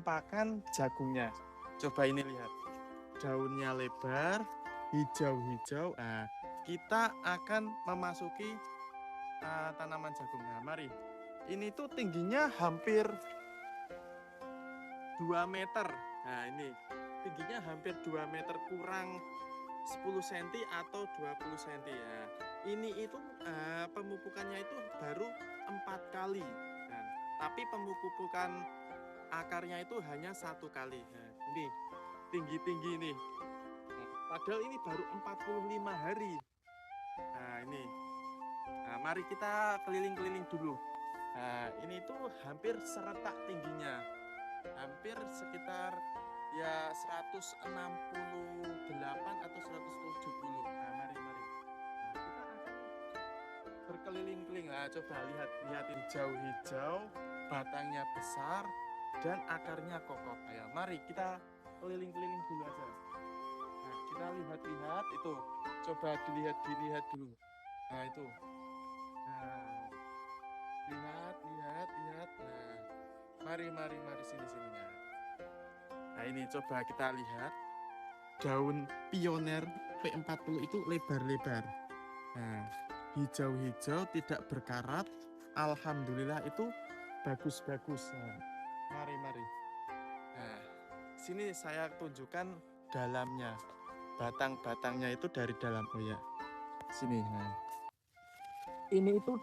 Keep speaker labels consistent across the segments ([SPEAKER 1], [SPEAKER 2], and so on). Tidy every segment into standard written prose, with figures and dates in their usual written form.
[SPEAKER 1] penampakan jagungnya. Coba ini lihat, daunnya lebar, hijau-hijau. Nah, kita akan memasuki tanaman jagung. Nah, mari. Ini tuh tingginya hampir 2 meter. Nah, ini tingginya hampir 2 meter kurang 10 cm atau 20 cm. Nah, ini itu pemupukannya itu baru 4 kali. Nah, tapi pemupukan akarnya itu hanya 1 kali. Nah, ini tinggi-tinggi ini. Nah, padahal ini baru 45 hari. Nah, ini. Nah, mari kita keliling-keliling dulu. Nah, ini tuh hampir seretak tingginya. Hampir sekitar ya 168 atau 170. Nah, mari. Nah, kita akan berkeliling-keliling. Nah, coba lihat hijau-hijau, batangnya besar dan akarnya kokoh. Ayo, mari kita keliling-keliling dulu aja. Nah, kita lihat-lihat itu. Coba dilihat dulu. Nah, itu. Nah, lihat. Nah, mari sini. Nah, ini coba kita lihat. Daun pioner P40 itu lebar-lebar. Nah, hijau-hijau tidak berkarat. Alhamdulillah itu bagus-bagus. Nah, mari. Nah, sini saya tunjukkan dalamnya. Batang-batangnya itu dari dalam. Oh ya, sini. Nah, ini itu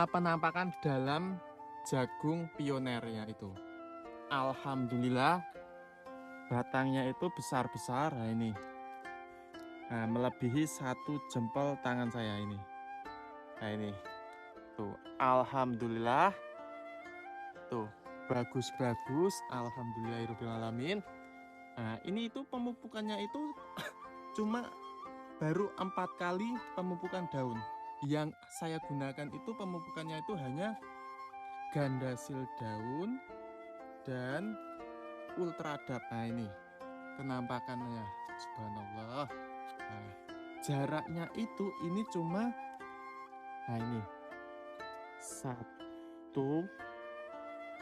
[SPEAKER 1] penampakan dalam jagung pionernya itu. Alhamdulillah batangnya itu besar-besar. Nah, ini melebihi 1 jempol tangan saya ini. Nah, ini tuh, alhamdulillah tuh, bagus-bagus, alhamdulillahirobbilalamin. Nah, ini itu pemupukannya itu cuma baru 4 kali pemupukan daun. Yang saya gunakan itu pemupukannya itu hanya gandasil daun dan ultradap. Nah, ini penampakannya, subhanallah. Nah, jaraknya itu ini cuma, nah ini 1,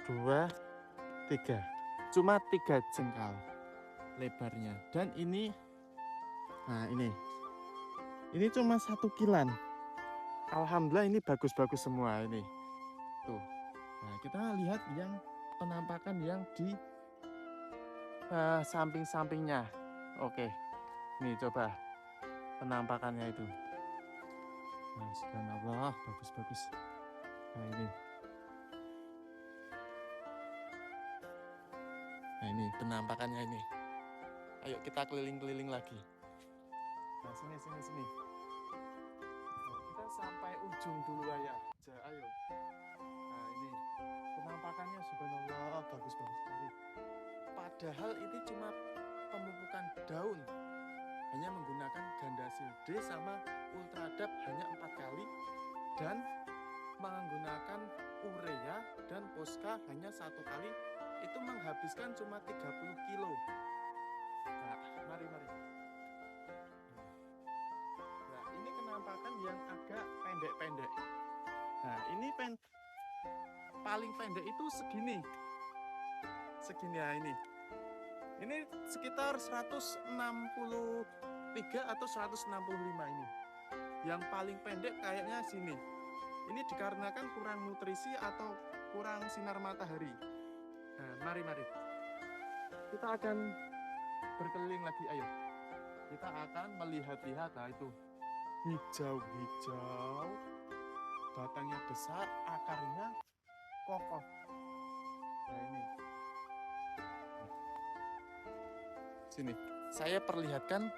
[SPEAKER 1] 2, 3, cuma 3 jengkal lebarnya. Dan ini, nah ini cuma 1 kilan. Alhamdulillah ini bagus-bagus semua ini tuh. Nah, kita lihat yang penampakan yang di samping-sampingnya. Oke, nih coba penampakannya itu. Nah, subhanallah, bagus-bagus. Nah, ini penampakannya ini. Ayo kita keliling-keliling lagi. Nah, sini. Nah, kita sampai ujung dulu ya. Ayo. Nah, ini penampakannya subhanallah, bagus sekali. Padahal ini cuma pemupukan daun. Hanya menggunakan gandasil D sama ultradap hanya 4 kali. Dan menggunakan urea dan poska hanya 1 kali. Itu menghabiskan cuma 30 kilo. Nah, mari. Nah, ini penampakan yang agak pendek-pendek. Nah, ini paling pendek itu segini ya ini. Ini sekitar 163 atau 165 ini. Yang paling pendek kayaknya sini. Ini dikarenakan kurang nutrisi atau kurang sinar matahari. Nah, mari. Kita akan berkeliling lagi, ayo. Kita akan melihat-lihat. Nah, itu hijau-hijau, batangnya besar, akarnya kokoh. Nah, ini. Sini, saya perlihatkan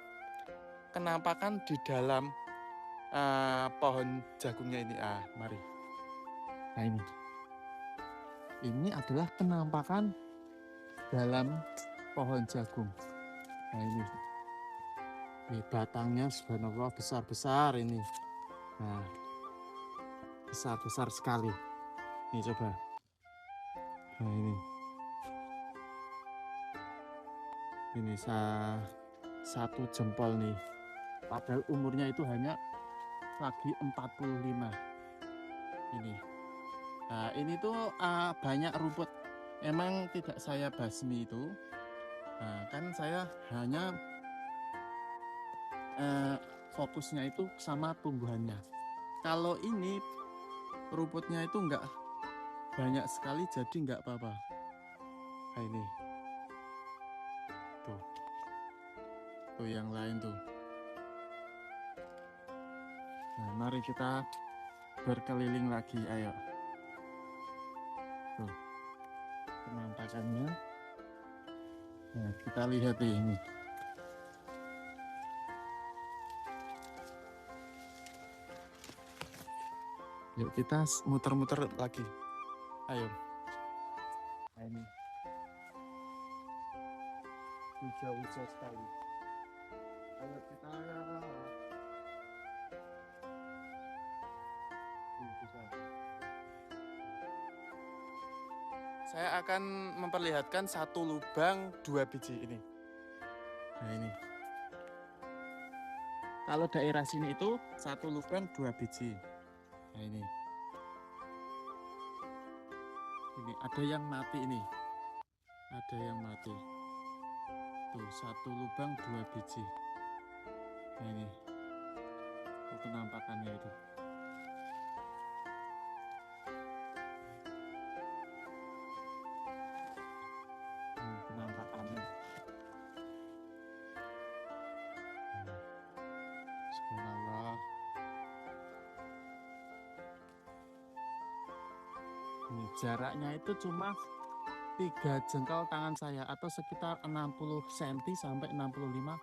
[SPEAKER 1] penampakan di dalam pohon jagungnya ini. Mari. Nah, ini adalah penampakan dalam pohon jagung. Nah, ini batangnya subhanallah besar-besar ini. Nah, besar sekali. Ini coba. Nah, ini 1 jempol nih. Padahal umurnya itu hanya lagi 45. Ini. Nah, ini tuh banyak rumput emang tidak saya basmi itu, nah, kan saya hanya fokusnya itu sama tumbuhannya. Kalau ini rumputnya itu enggak banyak sekali, jadi enggak apa-apa. Nah, ini tuh yang lain tuh. Nah, mari kita berkeliling lagi, ayo. Tuh penampakannya. Nah, kita lihat ini. Yuk kita muter-muter lagi. Ayo. Nah, ini hijau-hijau sekali. Ayo kita. Saya akan memperlihatkan satu lubang 2 biji ini. Nah, ini. Kalau daerah sini itu satu lubang 2 biji. Nah, ini. Ini ada yang mati ini. Ada yang mati. Tuh, satu lubang 2 biji. Nah, ini. Itu penampakannya itu. Penampakannya. Subhanallah. Ini jaraknya itu cuma 3 jengkal tangan saya atau sekitar 60 cm sampai 65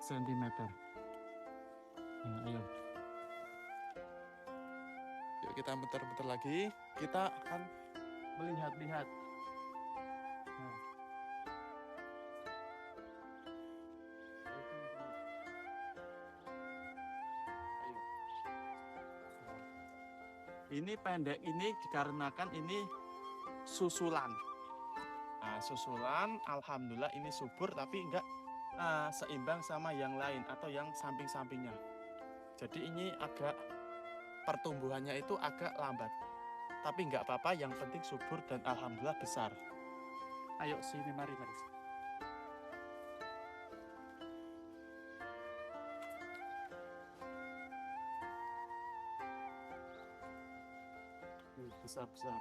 [SPEAKER 1] cm. Nah, ayo. Yuk kita muter-muter lagi. Kita akan melihat-lihat. Nah. Ini pendek ini dikarenakan ini susulan. Nah, susulan, alhamdulillah ini subur tapi enggak seimbang sama yang lain atau yang samping-sampingnya. Jadi ini agak pertumbuhannya itu agak lambat. Tapi enggak apa-apa, yang penting subur dan alhamdulillah besar. Ayo sini, mari. Besar-besar.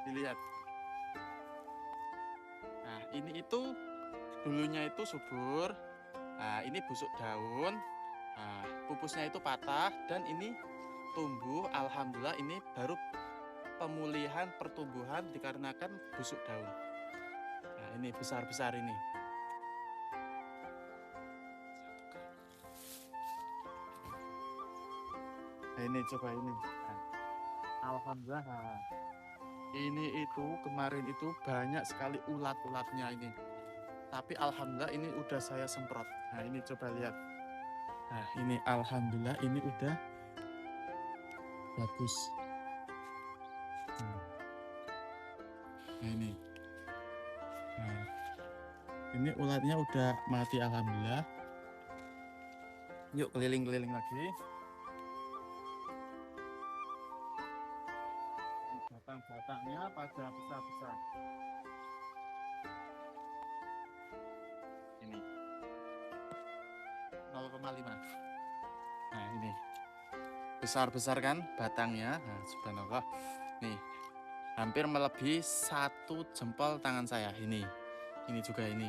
[SPEAKER 1] Dilihat. Nah, ini itu dulunya itu subur. Nah, ini busuk daun. Nah, pupusnya itu patah dan ini tumbuh. Alhamdulillah ini baru pemulihan pertumbuhan dikarenakan busuk daun. Nah, ini besar-besar ini. Nah, ini coba ini. Nah, alhamdulillah. Ini itu kemarin itu banyak sekali ulat-ulatnya ini. Tapi alhamdulillah ini udah saya semprot. Nah, ini coba lihat. Nah, ini alhamdulillah ini udah bagus. Nah, ini. Nah, ini ulatnya udah mati alhamdulillah. Yuk keliling-keliling lagi. Batang-batangnya pada besar-besar. Ini 0,5. Nah, ini besar-besar kan batangnya. Nah, subhanallah. Nih, hampir melebihi 1 jempol tangan saya. Ini juga ini.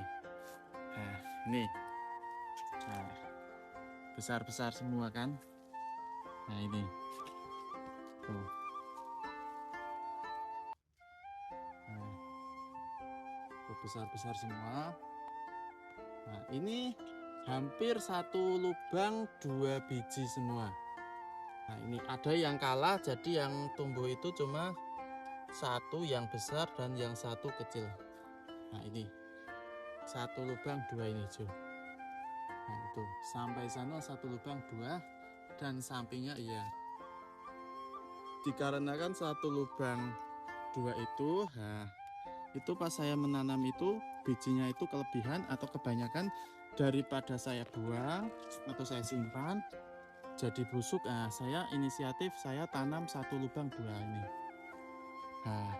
[SPEAKER 1] Nah, ini. Nah, besar-besar semua kan. Nah, ini. Tuh. Nah, tuh besar-besar semua. Nah, ini hampir 1 lubang 2 biji semua. Nah, ini ada yang kalah, jadi yang tumbuh itu cuma 1 yang besar dan yang 1 kecil. Nah, ini 1 lubang 2 ini Jo. Nah, itu sampai sana 1 lubang 2 dan sampingnya iya. Dikarenakan 1 lubang 2 itu, nah, itu pas saya menanam itu bijinya itu kelebihan atau kebanyakan daripada saya buang atau saya simpan. jadi busuk. Nah, saya inisiatif saya tanam 1 lubang 2 ini. Nah,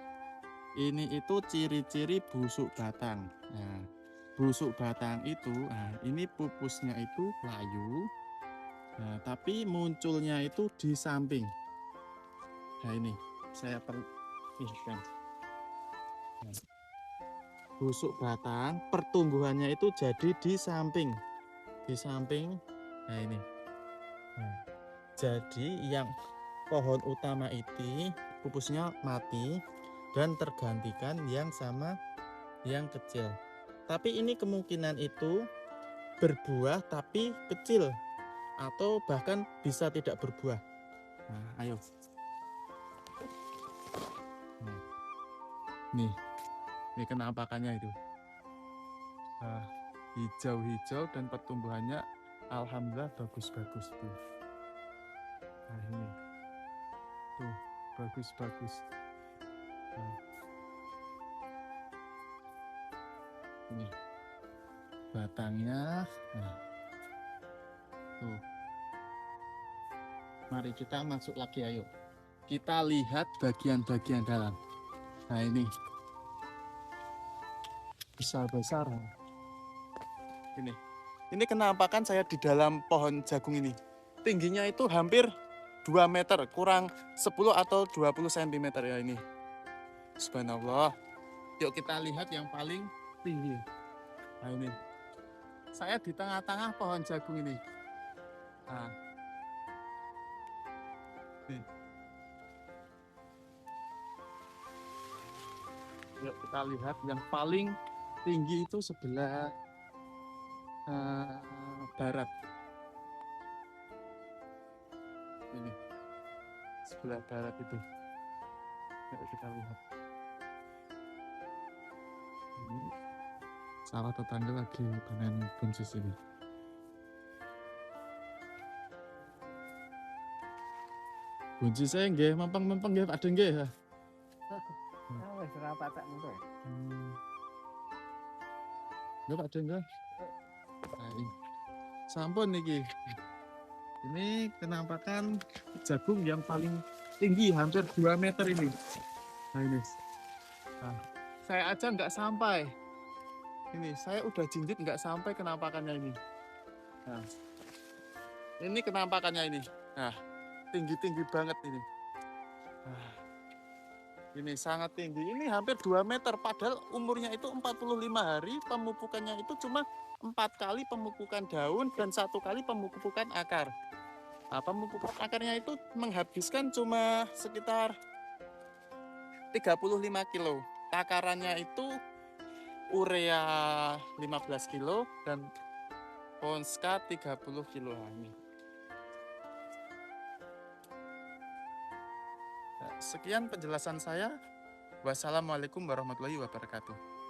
[SPEAKER 1] ini itu ciri-ciri busuk batang. Nah, busuk batang itu, nah ini pupusnya itu layu. Nah, tapi munculnya itu di samping. Nah, ini saya perlihatkan. Nah, busuk batang pertumbuhannya itu jadi di samping. Di samping. Nah, ini. Nah, jadi yang pohon utama itu pupusnya mati dan tergantikan yang sama yang kecil. Tapi ini kemungkinan itu berbuah tapi kecil atau bahkan bisa tidak berbuah. Nah, ayo. Nah, ini kenampakannya itu. Nah, hijau-hijau dan pertumbuhannya alhamdulillah bagus-bagus tuh. Nah, ini tuh bagus-bagus. Nah, ini batangnya. Nah, tuh. Mari kita masuk lagi, ayo. Kita lihat bagian-bagian dalam. Nah, ini besar-besar. Ini kenampakan saya di dalam pohon jagung ini. Tingginya itu hampir 2 meter, kurang 10 atau 20 cm ya ini. Subhanallah. Yuk kita lihat yang paling tinggi. Nah, ini. Saya di tengah-tengah pohon jagung ini. Nah. Nih. Yuk kita lihat yang paling tinggi itu sebelah barat. Ini sebelah barat itu. Yuk kita lihat. Ini sawah tetangga lagi panen buncis ini. Buncisnya nggih mempeng-mempeng nggih Pak Den nggih.
[SPEAKER 2] Wis ora patek ngono.
[SPEAKER 1] Nggih Pak Den nggih. Nah, ini. Sampun niki. Ini kenampakan jagung yang paling tinggi, hampir 2 meter ini. Nah, ini. Nah, saya aja nggak sampai. Ini, saya udah jinjit nggak sampai kenampakannya ini. Nah, ini kenampakannya ini. Nah, tinggi-tinggi banget ini. Nah, ini sangat tinggi. Ini hampir 2 meter, padahal umurnya itu 45 hari, pemupukannya itu cuma 4 kali pemupukan daun dan 1 kali pemupukan akar. Nah, pemupukan akarnya itu menghabiskan cuma sekitar 35 kilo. Takarannya itu urea 15 kilo dan ponska 30 kilo. Nah, sekian penjelasan saya. Wassalamualaikum warahmatullahi wabarakatuh.